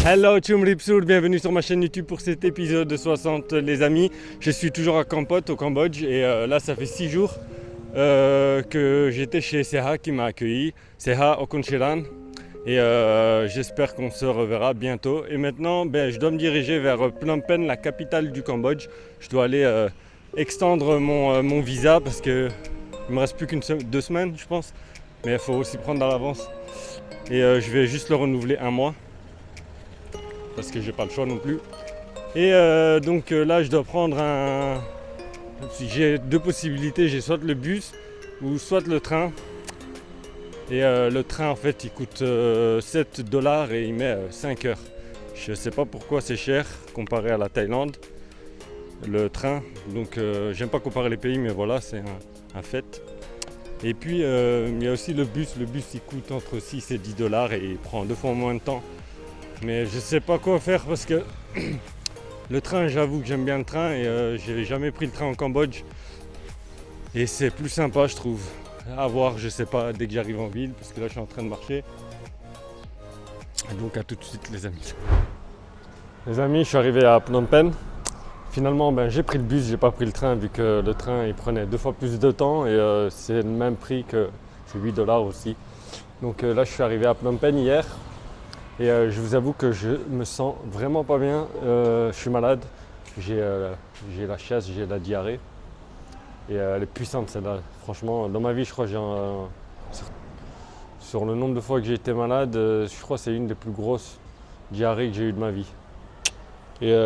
Hello Tchoum Ripsour, bienvenue sur ma chaîne YouTube pour cet épisode de 60 les amis. Je suis toujours à Kampot au Cambodge et là ça fait 6 jours que j'étais chez Seha qui m'a accueilli, Seha Okonchiran, et j'espère qu'on se reverra bientôt. Et maintenant je dois me diriger vers Phnom Penh, la capitale du Cambodge. Je dois aller extendre mon visa parce que il me reste plus deux semaines je pense, mais il faut aussi prendre à l'avance et je vais juste le renouveler un mois parce que j'ai pas le choix non plus. Et donc là je dois prendre j'ai deux possibilités, j'ai soit le bus ou soit le train. Et le train en fait il coûte $7 et il met 5 heures. Je sais pas pourquoi c'est cher comparé à la Thaïlande, le train. Donc j'aime pas comparer les pays, mais voilà, c'est un fait. Et puis il y a aussi le bus il coûte entre 6 et $10 et il prend 2 fois moins de temps. Mais je sais pas quoi faire parce que le train, j'avoue que j'aime bien le train et j'ai jamais pris le train au Cambodge. Et c'est plus sympa je trouve. À voir, je sais pas, dès que j'arrive en ville, parce que là je suis en train de marcher. Et donc à tout de suite les amis. Les amis, je suis arrivé à Phnom Penh. Finalement j'ai pris le bus, j'ai pas pris le train vu que le train il prenait 2 fois plus de temps et c'est le même prix que c'est $8 aussi. Donc là je suis arrivé à Phnom Penh hier. Et je vous avoue que je me sens vraiment pas bien, je suis malade, j'ai la chiasse, j'ai la diarrhée et elle est puissante celle-là. Franchement, dans ma vie, je crois que sur le nombre de fois que j'ai été malade, je crois que c'est une des plus grosses diarrhées que j'ai eues de ma vie. Et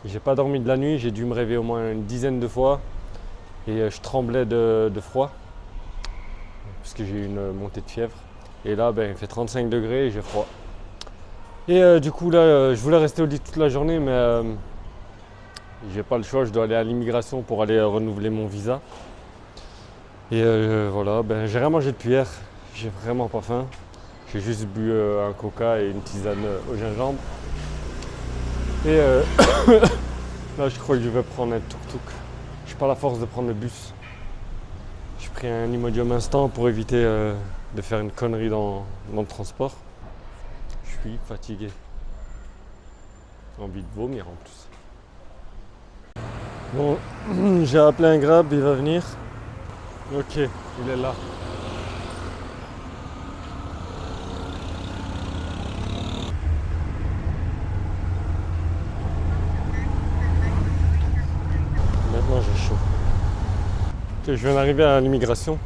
j'ai pas dormi de la nuit, j'ai dû me réveiller au moins une dizaine de fois et je tremblais de froid parce que j'ai eu une montée de fièvre. Et là, il fait 35 degrés et j'ai froid. Et du coup, là, je voulais rester au lit toute la journée, mais j'ai pas le choix. Je dois aller à l'immigration pour aller renouveler mon visa. Et voilà, j'ai rien mangé depuis hier. J'ai vraiment pas faim. J'ai juste bu un coca et une tisane au gingembre. Et là, je crois que je vais prendre un tuk-tuk. Je n'ai pas la force de prendre le bus. J'ai pris un Imodium instant pour éviter de faire une connerie dans le transport. Je suis fatigué. J'ai envie de vomir en plus. Bon, j'ai appelé un Grab, il va venir. Ok, il est là. Maintenant j'ai chaud. Ok, je viens d'arriver à l'immigration.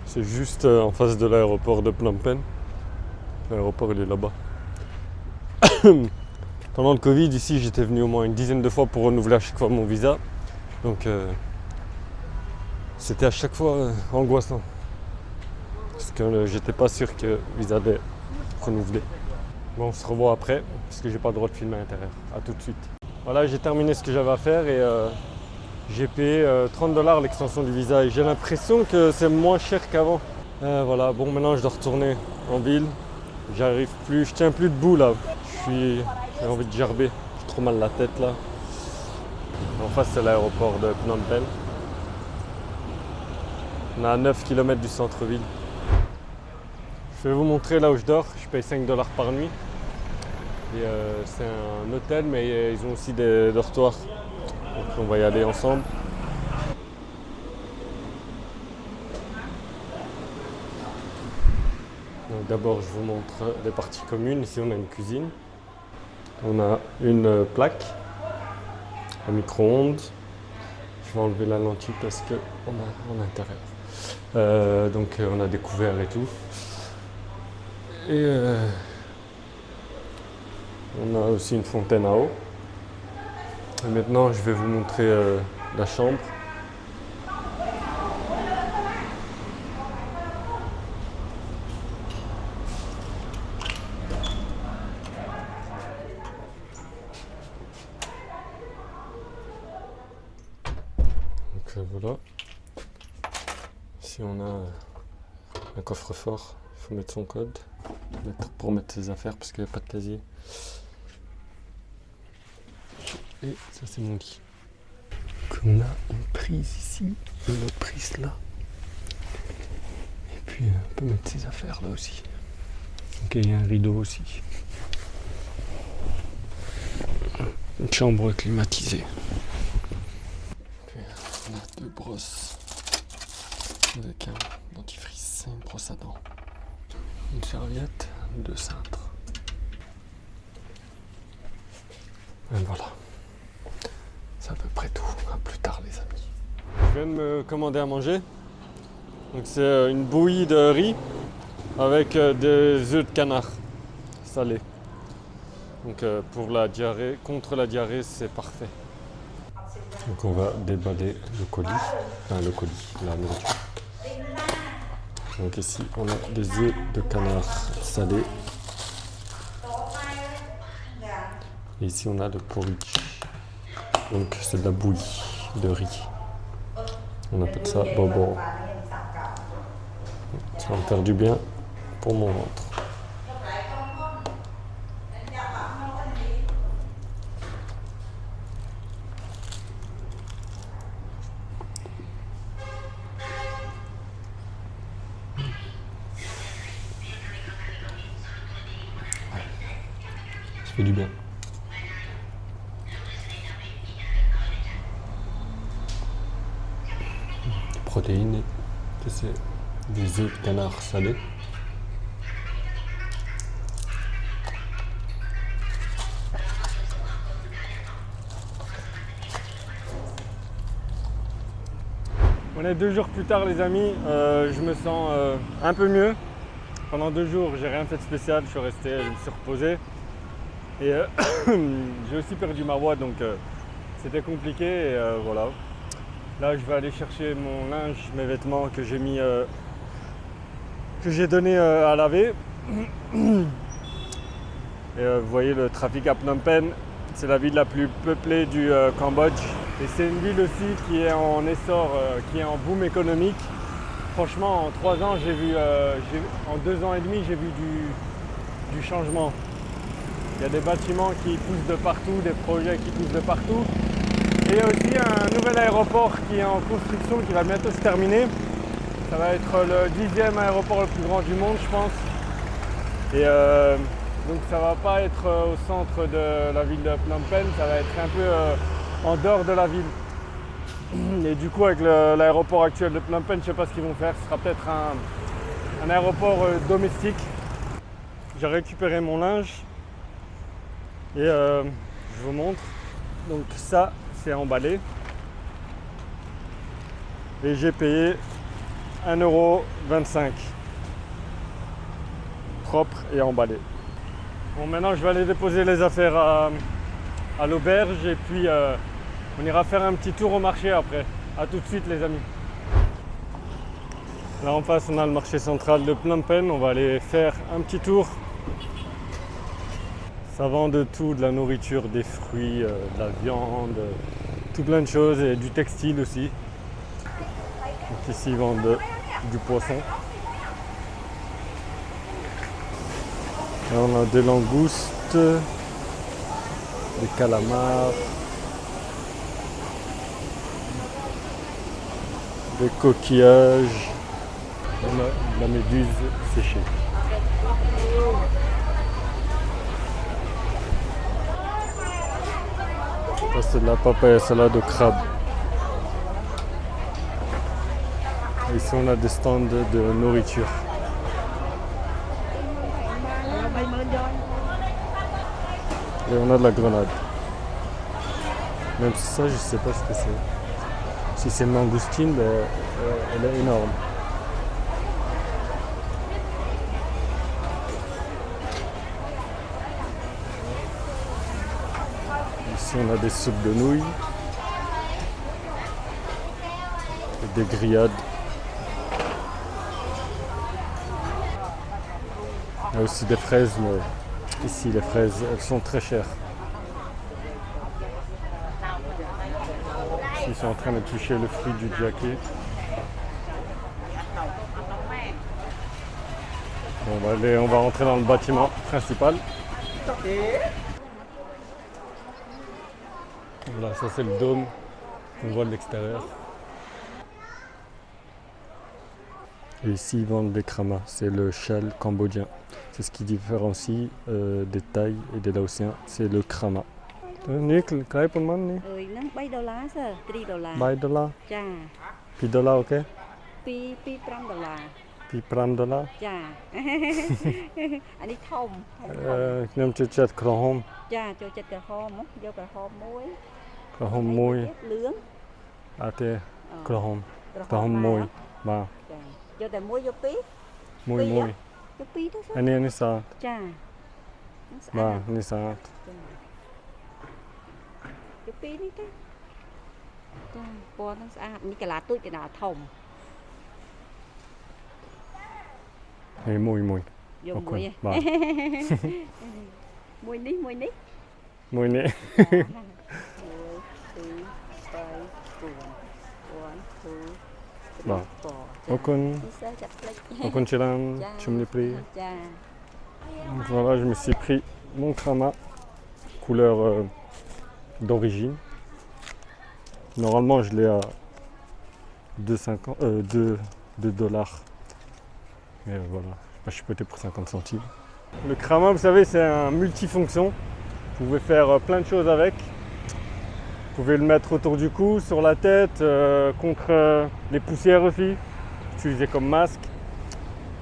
C'est juste en face de l'aéroport de Phnom Penh. L'aéroport il est là-bas. Pendant le Covid ici j'étais venu au moins une dizaine de fois pour renouveler à chaque fois mon visa. Donc c'était à chaque fois angoissant. Parce que j'étais pas sûr qu'ils allaient renouveler. Bon, on se revoit après parce que j'ai pas le droit de filmer à l'intérieur. A tout de suite. Voilà, j'ai terminé ce que j'avais à faire et j'ai payé $30 l'extension du visa et j'ai l'impression que c'est moins cher qu'avant. Voilà, bon maintenant je dois retourner en ville. J'arrive plus, je tiens plus debout là. J'ai envie de gerber. J'ai trop mal la tête là. En face c'est l'aéroport de Phnom Penh. On est à 9 km du centre-ville. Je vais vous montrer là où je dors. Je paye $5 par nuit. Et c'est un hôtel mais ils ont aussi des dortoirs. Donc on va y aller ensemble. Donc d'abord je vous montre les parties communes. Ici on a une cuisine. On a une plaque, un micro-ondes. Je vais enlever la lentille parce qu'on a en intérieur. Donc on a des couverts et tout. Et on a aussi une fontaine à eau. Et maintenant, je vais vous montrer la chambre. Donc voilà. Ici, on a un coffre-fort. Il faut mettre son code pour mettre ses affaires parce qu'il n'y a pas de casier. Et ça, c'est mon lit. Donc, on a une prise ici, une autre prise là. Et puis on peut mettre ses affaires là aussi. Ok, il y a un rideau aussi. Une chambre climatisée. Okay, on a 2 brosses avec un dentifrice et une brosse à dents. Une serviette, 2 cintres. Et voilà. C'est à peu près tout. À plus tard les amis. Je viens de me commander à manger. Donc c'est une bouillie de riz avec des œufs de canard salés. Donc pour la diarrhée, contre la diarrhée, c'est parfait. Donc on va déballer le colis, la nourriture. Donc ici on a des œufs de canard salés. Et ici on a le porridge. Donc c'est de la bouillie de riz. On appelle ça bobo. Ça va me faire du bien pour mon ventre. Ça fait du bien. Des protéines, c'est des œufs de canard salés. On est 2 jours plus tard les amis, je me sens un peu mieux. Pendant 2 jours j'ai rien fait de spécial, je suis resté, je me suis reposé. Et j'ai aussi perdu ma voix donc c'était compliqué et voilà. Là je vais aller chercher mon linge, mes vêtements que j'ai mis, que j'ai donné à laver. Et vous voyez le trafic à Phnom Penh, c'est la ville la plus peuplée du Cambodge. Et c'est une ville aussi qui est en essor, qui est en boom économique. Franchement, en 3 ans, en 2 ans et demi, j'ai vu du changement. Il y a des bâtiments qui poussent de partout, des projets qui poussent de partout. Et il y a aussi un nouvel aéroport qui est en construction, qui va bientôt se terminer. Ça va être le 10e aéroport le plus grand du monde, je pense. Et donc ça va pas être au centre de la ville de Phnom Penh, ça va être un peu en dehors de la ville. Et du coup avec l'aéroport actuel de Phnom Penh, je sais pas ce qu'ils vont faire, ce sera peut-être un aéroport domestique. J'ai récupéré mon linge et je vous montre. Donc ça c'est emballé. Et j'ai payé 1,25 €. Propre et emballé. Bon, maintenant je vais aller déposer les affaires à l'auberge et puis on ira faire un petit tour au marché après. A tout de suite les amis. Là en face on a le marché central de Phnom Penh, on va aller faire un petit tour. Ça vend de tout, de la nourriture, des fruits, de la viande, tout plein de choses et du textile aussi. Donc ici ils vendent du poisson. Là, on a des langoustes, des calamars, des coquillages, on a de la méduse séchée. Ça c'est de la papaye salade au crabe. Et ici on a des stands de nourriture. Et on a de la grenade. Même si ça, je sais pas ce que c'est. Si c'est une langoustine, ben, elle est énorme. Ici, on a des soupes de nouilles. Et des grillades. Il y a aussi des fraises, mais ici, les fraises, elles sont très chères. Ils sont en train de toucher le fruit du jacket. Bon, on va rentrer dans le bâtiment principal. Voilà, ça c'est le dôme qu'on voit de l'extérieur. Et ici, ils vendent des kramas, c'est le châle cambodgien. C'est ce qui différencie des Thaïs et des Laotiens, c'est le krama. Ni cái phần món ni. Nó $3 sir, $3. $2. ចា $2 ok. $5. $5. ចា អានេះធំ ខ្ញុំចូលចិត្តក្រហម ចាចូលចិត្តក្រហមមកយកក្រហមមួយ ក្រហមមួយ លឿង អត់ទេក្រហមមួយបាទ ចាយកតែមួយយកពីរ មួយ យកពីរទៅសិន អានេះស្អាត ចាស្អា បាទ ត នេះស្អាត យកពីរនេះទៅចាពណ៌នឹងស្អាតនេះកាឡាទូចកណ្ដាលធំ ហើយមួយ យក អ មួយ រគុណ ឯង បាទ មួយនេះ មួយនេះ 1 2 3 4 1 2 បាទ 4 អរគុណ នេះសិស្សចាប់ផ្លេច អរគុណច្រើន ចា ជំរាបលា ចា Voilà, je me suis pris mon krama couleur d'origine. Normalement, je l'ai à 2 dollars. Mais voilà, je suis chipoté pour 50 centimes. Le krama, vous savez, c'est un multifonction. Vous pouvez faire plein de choses avec. Vous pouvez le mettre autour du cou, sur la tête, contre les poussières aussi. Utiliser comme masque.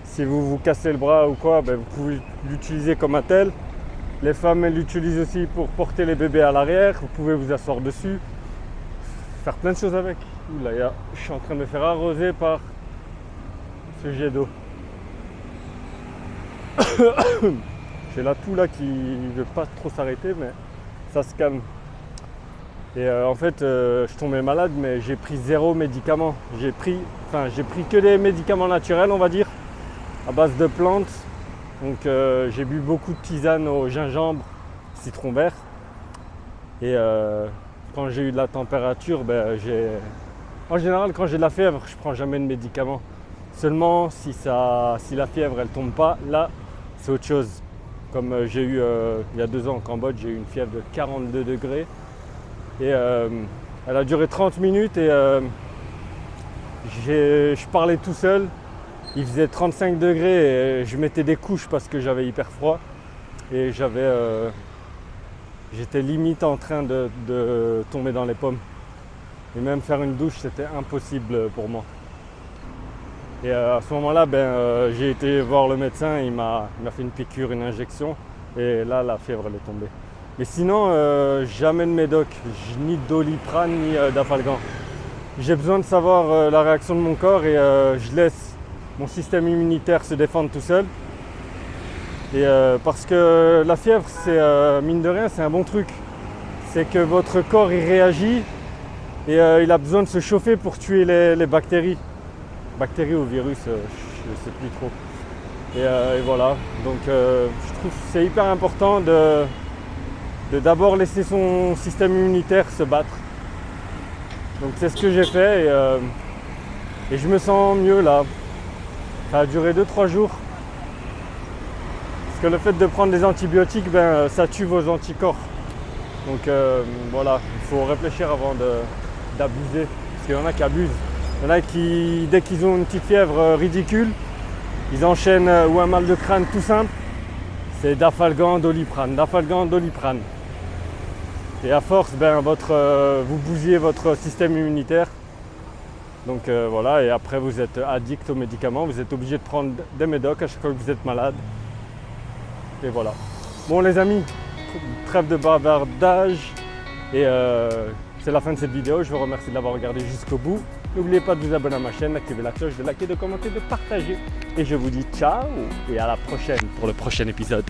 Si vous vous cassez le bras ou quoi, ben vous pouvez l'utiliser comme attelle. Les femmes, elles l'utilisent aussi pour porter les bébés à l'arrière. Vous pouvez vous asseoir dessus. Faire plein de choses avec. Oula, je suis en train de me faire arroser par ce jet d'eau. J'ai la toux là qui ne veut pas trop s'arrêter, mais ça se calme. Et en fait, je tombais malade, mais j'ai pris 0 médicament. J'ai pris que des médicaments naturels, on va dire, à base de plantes. Donc j'ai bu beaucoup de tisane au gingembre, citron vert. Et quand j'ai eu de la température, en général, quand j'ai de la fièvre, je prends jamais de médicaments. Seulement si la fièvre elle tombe pas, là c'est autre chose. Comme j'ai eu il y a 2 ans au Cambodge, j'ai eu une fièvre de 42 degrés. Et elle a duré 30 minutes et je parlais tout seul. Il faisait 35 degrés et je mettais des couches parce que j'avais hyper froid. Et j'étais limite en train de tomber dans les pommes. Et même faire une douche, c'était impossible pour moi. Et à ce moment-là, j'ai été voir le médecin, il m'a fait une piqûre, une injection. Et là, la fièvre, elle est tombée. Mais sinon, jamais de médoc, ni de Doliprane, ni d'Afalgan. J'ai besoin de savoir la réaction de mon corps et je laisse mon système immunitaire se défendre tout seul. Et parce que la fièvre, c'est mine de rien, c'est un bon truc. C'est que votre corps, il réagit et il a besoin de se chauffer pour tuer les bactéries. Bactéries ou virus, je ne sais plus trop. Et voilà, donc je trouve que c'est hyper important de d'abord laisser son système immunitaire se battre. Donc c'est ce que j'ai fait et je me sens mieux là. Ça a duré 2-3 jours. Parce que le fait de prendre des antibiotiques, ça tue vos anticorps. Donc voilà, il faut réfléchir avant d'abuser. Parce qu'il y en a qui abusent. Il y en a qui, dès qu'ils ont une petite fièvre ridicule, ils enchaînent ou un mal de crâne tout simple. C'est Dafalgan, Doliprane. Et à force, vous bousillez votre système immunitaire. Donc voilà, et après vous êtes addict aux médicaments, vous êtes obligé de prendre des médocs à chaque fois que vous êtes malade. Et voilà. Bon les amis, trêve de bavardage. Et c'est la fin de cette vidéo, je vous remercie de l'avoir regardé jusqu'au bout. N'oubliez pas de vous abonner à ma chaîne, d'activer la cloche, de liker, de commenter, de partager. Et je vous dis ciao et à la prochaine pour le prochain épisode.